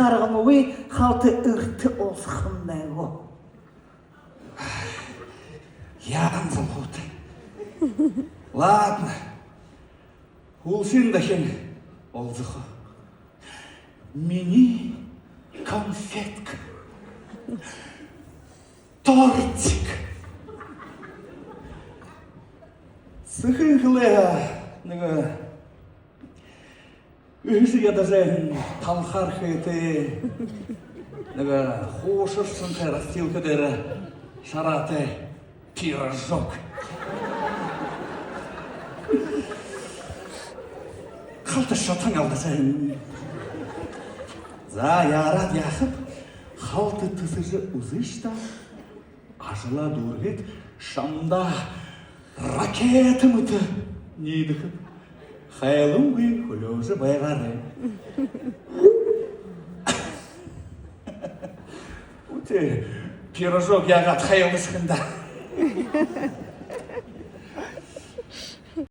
каргамы халты ырты олсхындай го. Яғын залхуты. Ладно. Улсын дахен олзыху. Мини конфетка. Тортик. Сыхын хылыға, Үйсі ядазен талхар хеты, хошырсын растилкадері шараты пирожок. Қалты шатың алдасен. За ярат яхып, қалты тысыжы ұзышта, ажыла дұргет шамда ракеты мұты нейдіқып. Хайлым ғой күлөзі байғары. Өте пирожок яғат хайлы шықында.